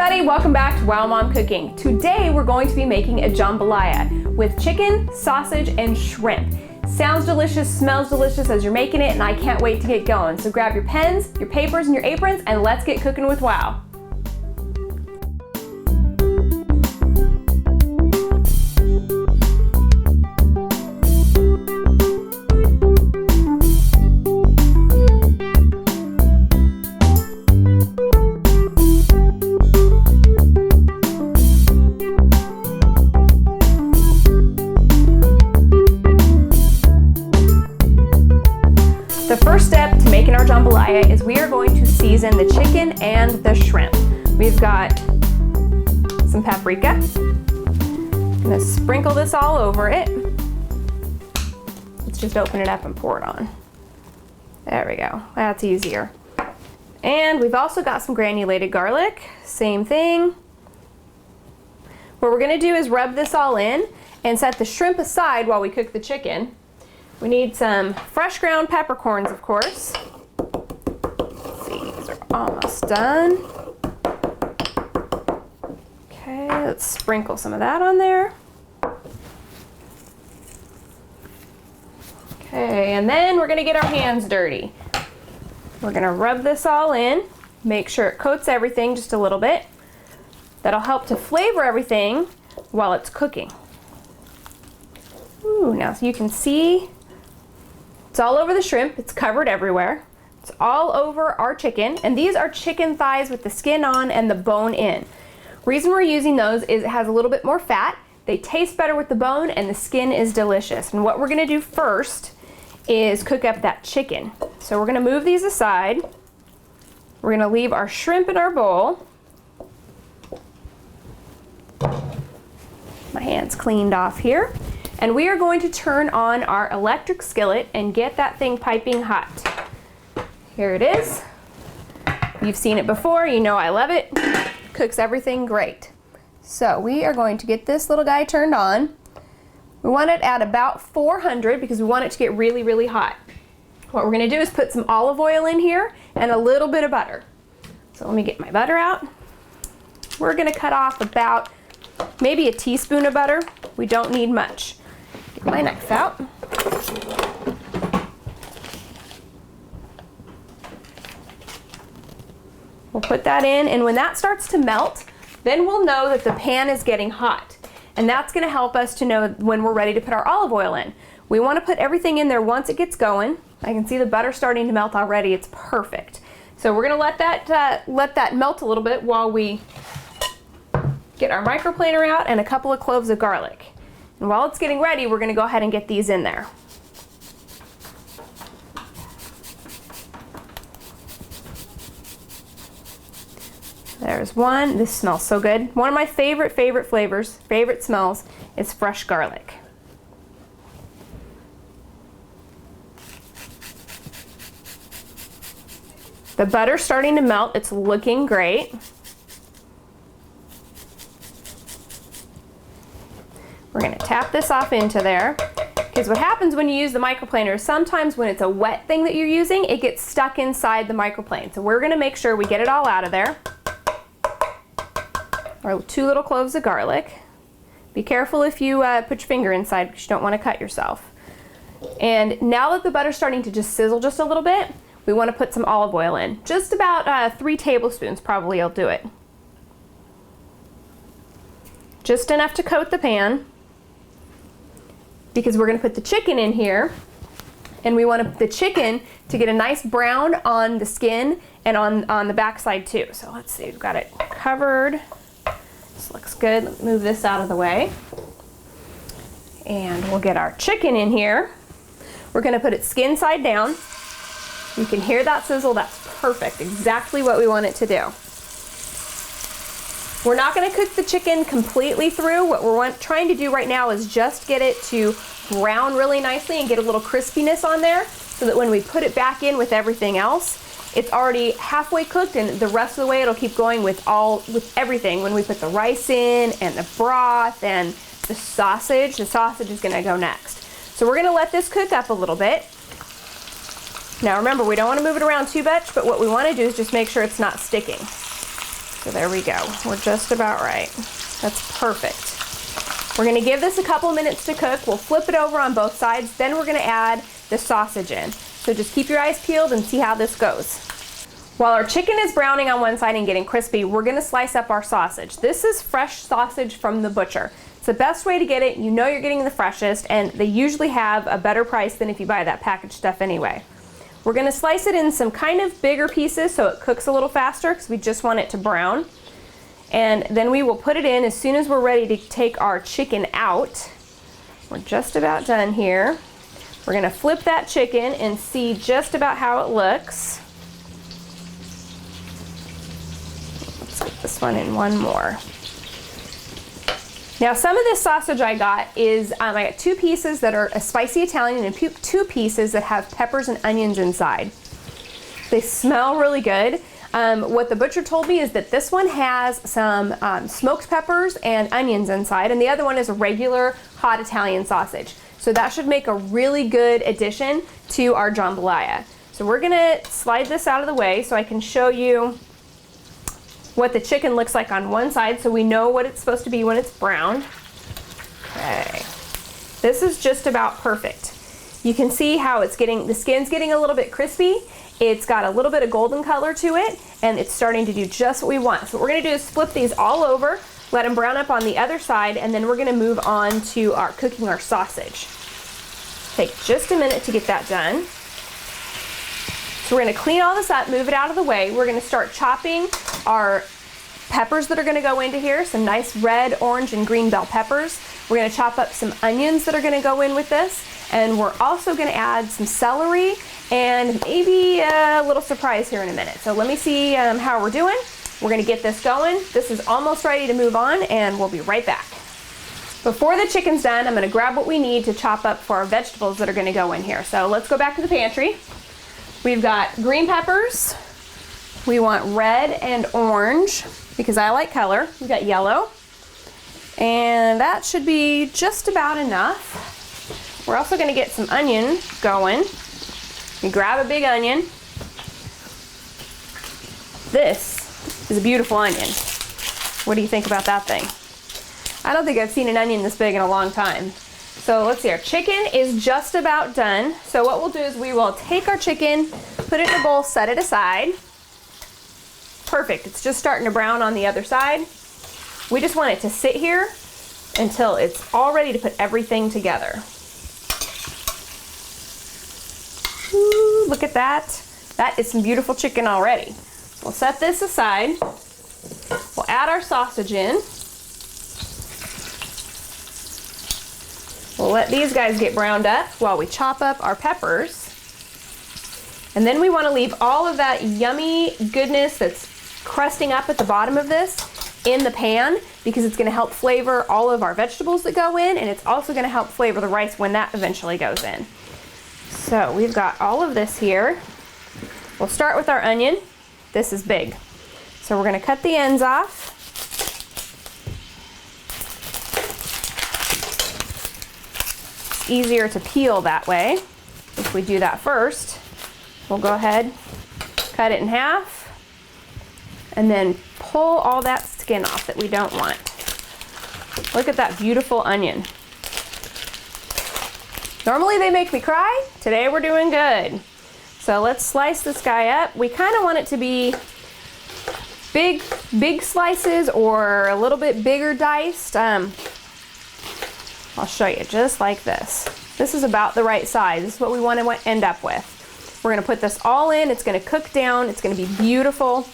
everybody, welcome back to Wow Mom Cooking. Today we're going to be making a jambalaya with chicken, sausage, and shrimp. Sounds delicious, smells delicious as you're making it, and I can't wait to get going. So grab your pens, your papers, and your aprons, and let's get cooking with Wow. The first step to making our jambalaya is we are going to season the chicken and the shrimp. We've got some paprika. I'm gonna sprinkle this all over it. Let's just open it up and pour it on. There we go, that's easier. And we've also got some granulated garlic, same thing. What we're gonna do is rub this all in and set the shrimp aside while we cook the chicken. We need some fresh ground peppercorns, of course. Let's see, these are almost done. Okay, let's sprinkle some of that on there. Okay, and then we're gonna get our hands dirty. We're gonna rub this all in, make sure it coats everything just a little bit. That'll help to flavor everything while it's cooking. Ooh, now so you can see, it's all over the shrimp, it's covered everywhere. It's all over our chicken, and these are chicken thighs with the skin on and the bone in. Reason we're using those is it has a little bit more fat, they taste better with the bone, and the skin is delicious. And what we're gonna do first is cook up that chicken. So we're gonna move these aside. We're gonna leave our shrimp in our bowl. My hand's cleaned off here. And we are going to turn on our electric skillet and get that thing piping hot. Here it is. You've seen it before, you know I love it. Cooks everything great. So we are going to get this little guy turned on. We want it at about 400 because we want it to get really, really hot. What we're gonna do is put some olive oil in here and a little bit of butter. So let me get my butter out. We're gonna cut off about maybe a teaspoon of butter. We don't need much. Get my knife out. We'll put that in, and when that starts to melt, then we'll know that the pan is getting hot. And that's gonna help us to know when we're ready to put our olive oil in. We wanna put everything in there once it gets going. I can see the butter starting to melt already, it's perfect. So we're gonna let that melt a little bit while we get our microplaner out and a couple of cloves of garlic. And while it's getting ready, we're gonna go ahead and get these in there. There's one. This smells so good. One of my favorite flavors, favorite smells is fresh garlic. The butter's starting to melt. It's looking great. We're gonna tap this off into there, because what happens when you use the microplaner is sometimes when it's a wet thing that you're using, it gets stuck inside the microplane. So we're gonna make sure we get it all out of there. Our 2 little cloves of garlic. Be careful if you put your finger inside because you don't wanna cut yourself. And now that the butter's starting to just sizzle just a little bit, we wanna put some olive oil in. Just about 3 tablespoons probably will do it. Just enough to coat the pan, because we're gonna put the chicken in here, and we want the chicken to get a nice brown on the skin and on the back side too. So let's see, we've got it covered. This looks good. Let's move this out of the way. And we'll get our chicken in here. We're gonna put it skin side down. You can hear that sizzle, that's perfect, exactly what we want it to do. We're not gonna cook the chicken completely through. What we're trying to do right now is just get it to brown really nicely and get a little crispiness on there so that when we put it back in with everything else, it's already halfway cooked, and the rest of the way it'll keep going with everything. When we put the rice in and the broth and the sausage is gonna go next. So we're gonna let this cook up a little bit. Now remember, we don't wanna move it around too much, but what we wanna do is just make sure it's not sticking. So there we go. We're just about right. That's perfect. We're gonna give this a couple minutes to cook. We'll flip it over on both sides. Then we're gonna add the sausage in. So just keep your eyes peeled and see how this goes. While our chicken is browning on one side and getting crispy, we're gonna slice up our sausage. This is fresh sausage from the butcher. It's the best way to get it. You know you're getting the freshest, and they usually have a better price than if you buy that packaged stuff anyway. We're gonna slice it in some kind of bigger pieces so it cooks a little faster because we just want it to brown. And then we will put it in as soon as we're ready to take our chicken out. We're just about done here. We're gonna flip that chicken and see just about how it looks. Let's get this one in one more. Now some of this sausage I got is, I got 2 pieces that are a spicy Italian and 2 pieces that have peppers and onions inside. They smell really good. What the butcher told me is that this one has some smoked peppers and onions inside, and the other one is a regular hot Italian sausage. So that should make a really good addition to our jambalaya. So we're gonna slide this out of the way so I can show you what the chicken looks like on one side so we know what it's supposed to be when it's brown. Okay, this is just about perfect. You can see how it's getting, the skin's getting a little bit crispy. It's got a little bit of golden color to it, and it's starting to do just what we want. So what we're gonna do is flip these all over, let them brown up on the other side, and then we're gonna move on to our cooking our sausage. Take just a minute to get that done. So we're gonna clean all this up, move it out of the way. We're gonna start chopping our peppers that are gonna go into here, some nice red, orange, and green bell peppers. We're gonna chop up some onions that are gonna go in with this, and we're also gonna add some celery and maybe a little surprise here in a minute. So let me see how we're doing. We're gonna get this going. This is almost ready to move on, and we'll be right back. Before the chicken's done, I'm gonna grab what we need to chop up for our vegetables that are gonna go in here. So let's go back to the pantry. We've got green peppers. We want red and orange because I like color. We've got yellow. And that should be just about enough. We're also gonna get some onion going. You grab a big onion. This is a beautiful onion. What do you think about that thing? I don't think I've seen an onion this big in a long time. So let's see, our chicken is just about done. So what we'll do is we will take our chicken, put it in a bowl, set it aside. Perfect, it's just starting to brown on the other side. We just want it to sit here until it's all ready to put everything together. Ooh, look at that. That is some beautiful chicken already. We'll set this aside. We'll add our sausage in. We'll let these guys get browned up while we chop up our peppers. And then we want to leave all of that yummy goodness that's crusting up at the bottom of this in the pan because it's going to help flavor all of our vegetables that go in, and it's also going to help flavor the rice when that eventually goes in. So we've got all of this here. We'll start with our onion. This is big. So we're going to cut the ends off. It's easier to peel that way. If we do that first, we'll go ahead, cut it in half, and then pull all that skin off that we don't want. Look at that beautiful onion. Normally they make me cry. Today we're doing good. So let's slice this guy up. We kind of want it to be big slices or a little bit bigger diced. I'll show you, just like this. This is about the right size. This is what we want to end up with. We're gonna put this all in. It's gonna cook down. It's gonna be beautiful.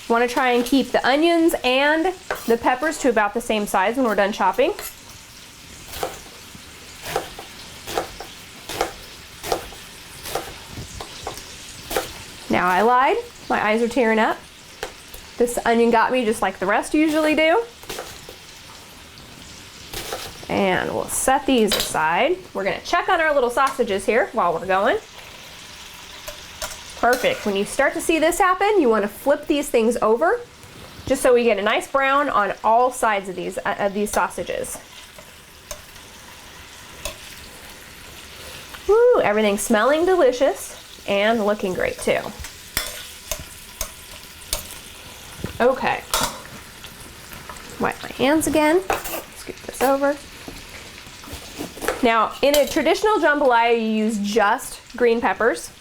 Want to try and keep the onions and the peppers to about the same size when we're done chopping. Now I lied. My eyes are tearing up. This onion got me just like the rest usually do. And we'll set these aside. We're gonna check on our little sausages here while we're going. Perfect. When you start to see this happen, you want to flip these things over just so we get a nice brown on all sides of these sausages. Woo, everything's smelling delicious and looking great too. Okay. Wipe my hands again. Scoop this over. Now, in a traditional jambalaya, you use just green peppers.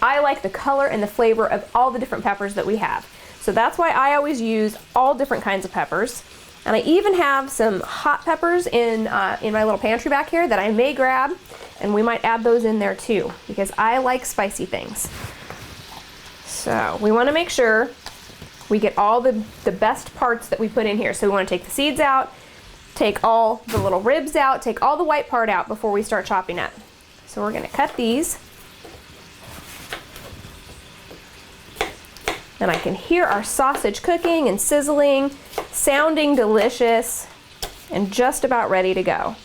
I like the color and the flavor of all the different peppers that we have. So that's why I always use all different kinds of peppers. And I even have some hot peppers in my little pantry back here that I may grab, and we might add those in there too, because I like spicy things. So we want to make sure we get all the best parts that we put in here. So we want to take the seeds out, take all the little ribs out, take all the white part out before we start chopping it. So we're going to cut these. And I can hear our sausage cooking and sizzling, sounding delicious, and just about ready to go.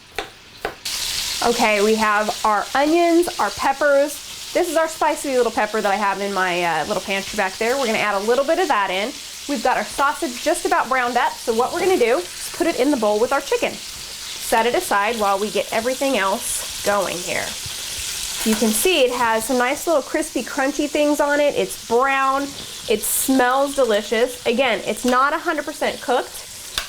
Okay, we have our onions, our peppers. This is our spicy little pepper that I have in my little pantry back there. We're gonna add a little bit of that in. We've got our sausage just about browned up, so what we're gonna do is put it in the bowl with our chicken. Set it aside while we get everything else going here. You can see it has some nice little crispy, crunchy things on it. It's brown, it smells delicious. Again, it's not 100% cooked.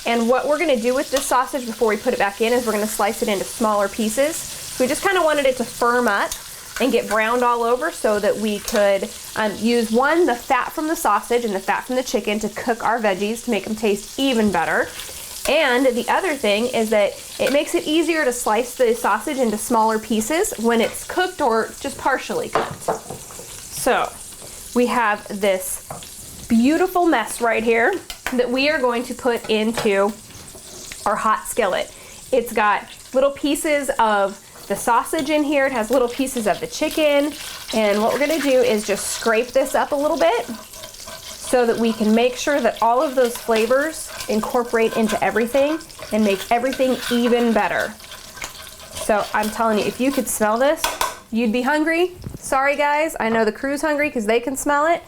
And what we're gonna do with this sausage before we put it back in is we're gonna slice it into smaller pieces. So we just kind of wanted it to firm up and get browned all over so that we could use the fat from the sausage and the fat from the chicken to cook our veggies to make them taste even better. And the other thing is that it makes it easier to slice the sausage into smaller pieces when it's cooked or just partially cooked. So we have this beautiful mess right here that we are going to put into our hot skillet. It's got little pieces of the sausage in here. It has little pieces of the chicken. And what we're gonna do is just scrape this up a little bit so that we can make sure that all of those flavors incorporate into everything and make everything even better. So I'm telling you, if you could smell this, you'd be hungry. Sorry guys, I know the crew's hungry because they can smell it.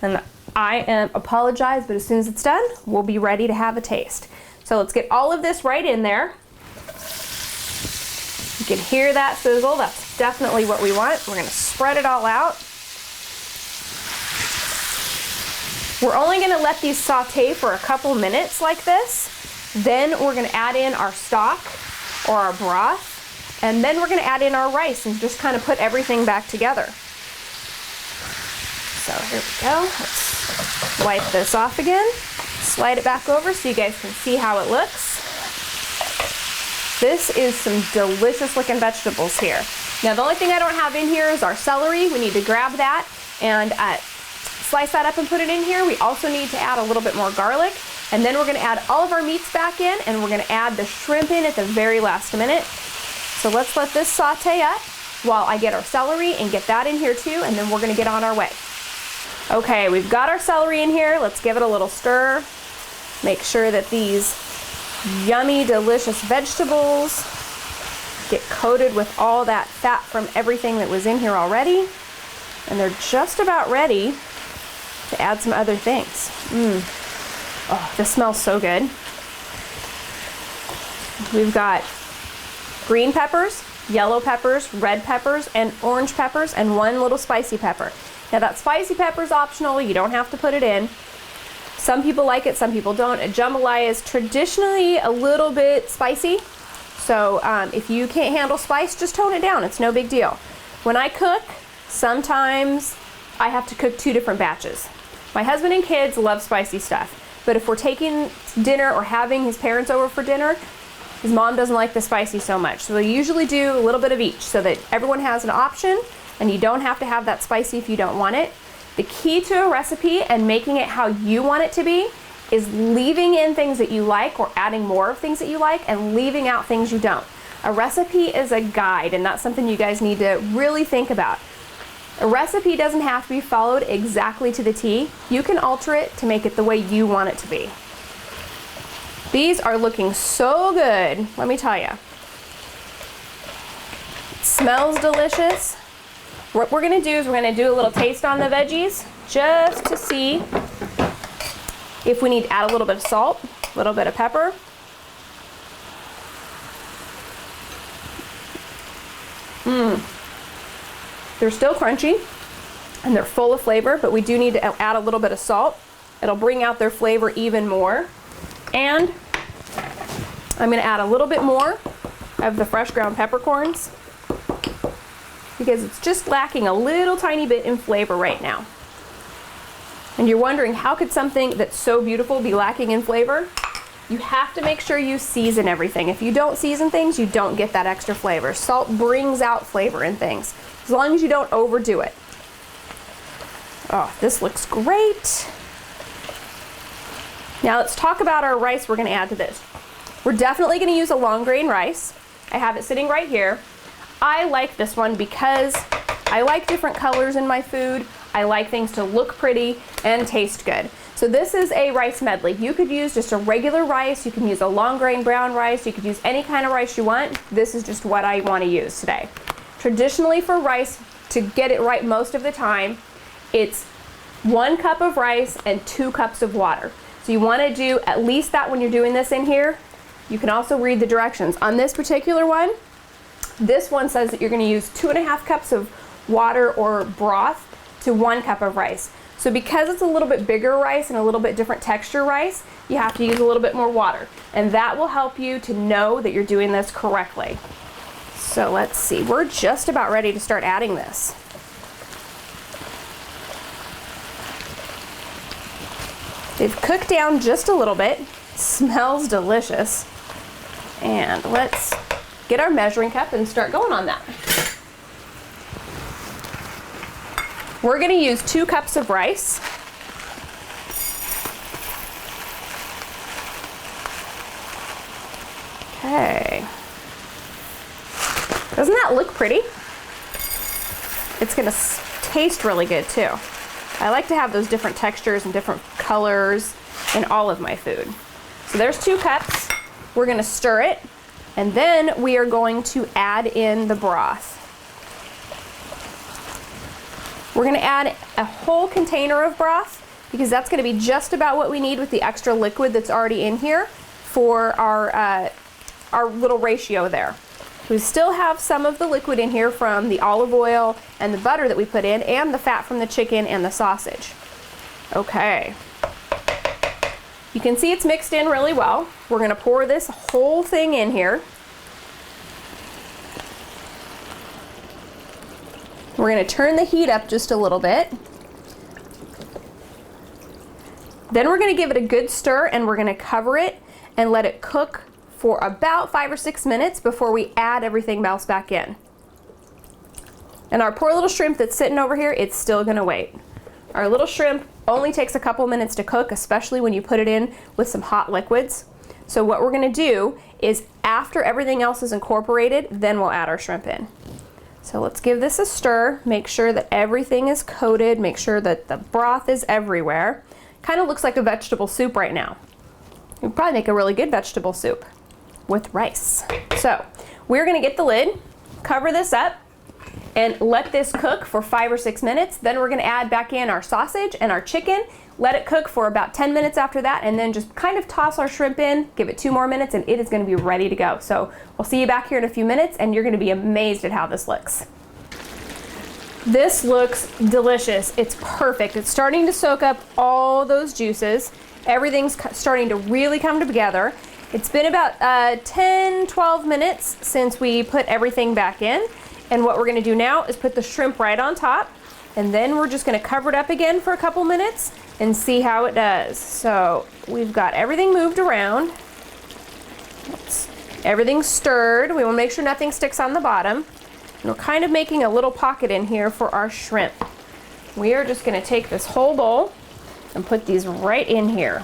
And I apologize, but as soon as it's done, we'll be ready to have a taste. So let's get all of this right in there. You can hear that sizzle. That's definitely what we want. We're gonna spread it all out. We're only gonna let these saute for a couple minutes like this. Then we're gonna add in our stock or our broth, and then we're gonna add in our rice and just kind of put everything back together. So here we go. Let's wipe this off again. Slide it back over so you guys can see how it looks. This is some delicious looking vegetables here. Now the only thing I don't have in here is our celery. We need to grab that and slice that up and put it in here. We also need to add a little bit more garlic, and then we're gonna add all of our meats back in, and we're gonna add the shrimp in at the very last minute. So let's let this saute up while I get our celery and get that in here too, and then we're gonna get on our way. Okay, we've got our celery in here. Let's give it a little stir. Make sure that these yummy, delicious vegetables get coated with all that fat from everything that was in here already. And they're just about ready to add some other things. Oh, this smells so good. We've got green peppers, yellow peppers, red peppers, and orange peppers, and one little spicy pepper. Now that spicy pepper is optional. You don't have to put it in. Some people like it, some people don't. A jambalaya is traditionally a little bit spicy. So if you can't handle spice, just tone it down. It's no big deal. When I cook, sometimes I have to cook 2 different batches. My husband and kids love spicy stuff, but if we're taking dinner or having his parents over for dinner, his mom doesn't like the spicy so much. So we usually do a little bit of each so that everyone has an option and you don't have to have that spicy if you don't want it. The key to a recipe and making it how you want it to be is leaving in things that you like or adding more of things that you like and leaving out things you don't. A recipe is a guide, and that's something you guys need to really think about. A recipe doesn't have to be followed exactly to the T. You can alter it to make it the way you want it to be. These are looking so good, let me tell you. It smells delicious. What we're gonna do is we're gonna do a little taste on the veggies just to see if we need to add a little bit of salt, a little bit of pepper. They're still crunchy and they're full of flavor, but we do need to add a little bit of salt. It'll bring out their flavor even more. And I'm gonna add a little bit more of the fresh ground peppercorns because it's just lacking a little tiny bit in flavor right now. And you're wondering, how could something that's so beautiful be lacking in flavor? You have to make sure you season everything. If you don't season things, you don't get that extra flavor. Salt brings out flavor in things, as long as you don't overdo it. Oh, this looks great. Now let's talk about our rice we're gonna add to this. We're definitely gonna use a long grain rice. I have it sitting right here. I like this one because I like different colors in my food. I like things to look pretty and taste good. So this is a rice medley. You could use just a regular rice, you can use a long grain brown rice, you could use any kind of rice you want. This is just what I want to use today. Traditionally for rice, to get it right most of the time, it's 1 cup of rice and 2 cups of water. So you want to do at least that when you're doing this in here. You can also read the directions. On this particular one, this one says that you're going to use 2.5 cups of water or broth to 1 cup of rice. So because it's a little bit bigger rice and a little bit different texture rice, you have to use a little bit more water. And that will help you to know that you're doing this correctly. So let's see, we're just about ready to start adding this. They've cooked down just a little bit. Smells delicious. And let's get our measuring cup and start going on that. We're gonna use 2 cups of rice. Okay. Doesn't that look pretty? It's gonna taste really good too. I like to have those different textures and different colors in all of my food. So there's 2 cups. We're gonna stir it, and then we are going to add in the broth. We're gonna add a whole container of broth because that's gonna be just about what we need with the extra liquid that's already in here for our little ratio there. We still have some of the liquid in here from the olive oil and the butter that we put in, and the fat from the chicken and the sausage. Okay. You can see it's mixed in really well. We're gonna pour this whole thing in here. We're gonna turn the heat up just a little bit. Then we're gonna give it a good stir, and we're gonna cover it and let it cook for about 5 or 6 minutes before we add everything else back in. And our poor little shrimp that's sitting over here, it's still gonna wait. Our little shrimp only takes a couple minutes to cook, especially when you put it in with some hot liquids. So what we're gonna do is, after everything else is incorporated, then we'll add our shrimp in. So let's give this a stir, make sure that everything is coated, make sure that the broth is everywhere. Kind of looks like a vegetable soup right now. You would probably make a really good vegetable soup with rice. So we're gonna get the lid, cover this up, and let this cook for 5 or 6 minutes. Then we're gonna add back in our sausage and our chicken, let it cook for about 10 minutes after that, and then just kind of toss our shrimp in, give it 2 more minutes, and it is gonna be ready to go. So we'll see you back here in a few minutes, and you're gonna be amazed at how this looks. This looks delicious. It's perfect. It's starting to soak up all those juices. Everything's starting to really come together. It's been about 10-12 minutes since we put everything back in. And what we're gonna do now is put the shrimp right on top, and then we're just gonna cover it up again for a couple minutes and see how it does. So we've got everything moved around. Everything's stirred. We wanna make sure nothing sticks on the bottom. And we're kind of making a little pocket in here for our shrimp. We are just gonna take this whole bowl and put these right in here.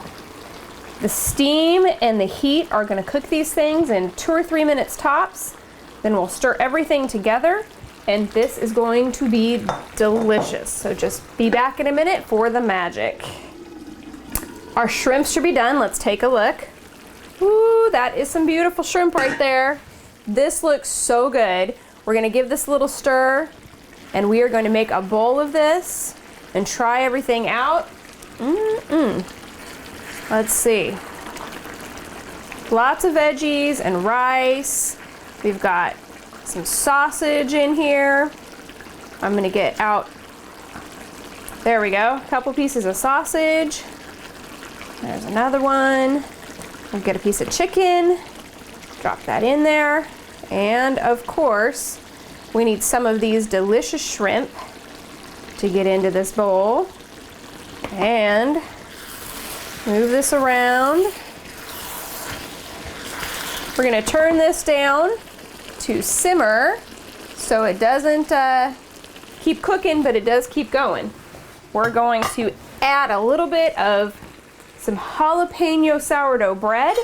The steam and the heat are gonna cook these things in 2 or 3 minutes tops. Then we'll stir everything together, and this is going to be delicious. So just be back in a minute for the magic. Our shrimp should be done. Let's take a look. Ooh, that is some beautiful shrimp right there. This looks so good. We're gonna give this a little stir, and we are going to make a bowl of this and try everything out. Let's see. Lots of veggies and rice. We've got some sausage in here. I'm gonna get out, there we go, a couple pieces of sausage. There's another one. We'll get a piece of chicken, drop that in there. And of course, we need some of these delicious shrimp to get into this bowl. And move this around. We're gonna turn this down to simmer so it doesn't keep cooking, but it does keep going. We're going to add a little bit of some jalapeno sourdough bread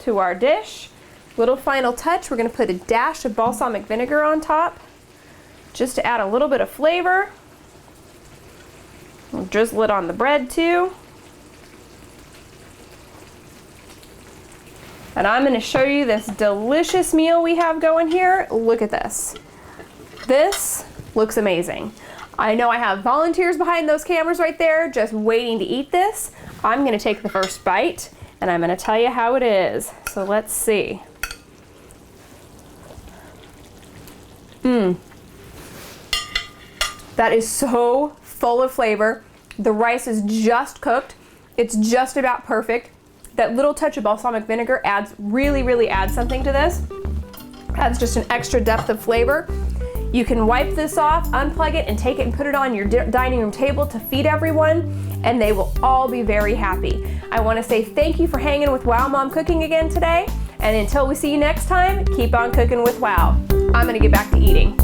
to our dish. Little final touch, we're gonna put a dash of balsamic vinegar on top just to add a little bit of flavor. We'll drizzle it on the bread too. And I'm gonna show you this delicious meal we have going here. Look at this. This looks amazing. I know I have volunteers behind those cameras right there just waiting to eat this. I'm gonna take the first bite and I'm gonna tell you how it is. So let's see. That is so full of flavor. The rice is just cooked. It's just about perfect. That little touch of balsamic vinegar really adds something to this. Adds just an extra depth of flavor. You can wipe this off, unplug it, and take it and put it on your dining room table to feed everyone, and they will all be very happy. I want to say thank you for hanging with Wow Mom Cooking again today, and until we see you next time, keep on cooking with Wow. I'm gonna get back to eating.